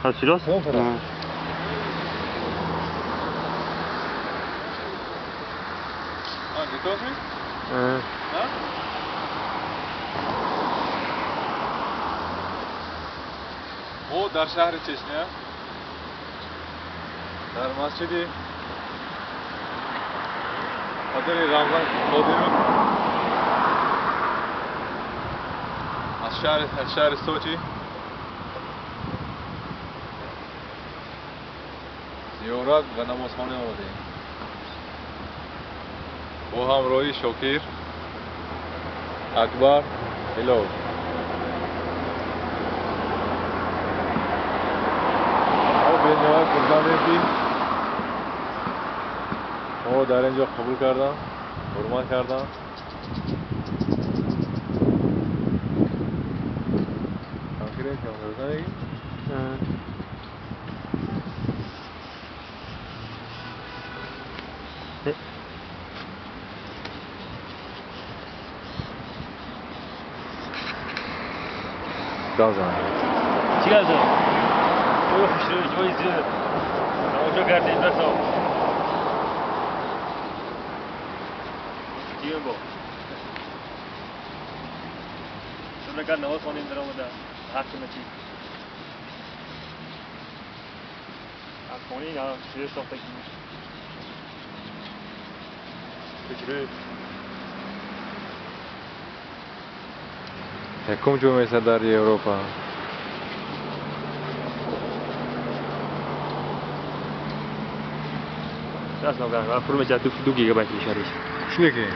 Hatırlıyorsun? Son taraf. Готовы? Да? او در شهر چشنه در مسجد قدر رمضان قادم از شهر سوچی زیارت و نمازخانه آمدیم با همراهی شاکر اکبر هلال بنیاد بزنید ما در اینجا قبول کردم حرمت کردم تنخیرین که بزنید دازم چی هست؟ او خوشی جوی زیاد اونجا کردیم رسا دیگه با تو نکرد نواز خانیم در آمده حق نچی حق خانی نه چیه ساخته کی بچره یکم جمعه در اروپا راست نگاه فرم جات دو گیگابایت میشه شنو که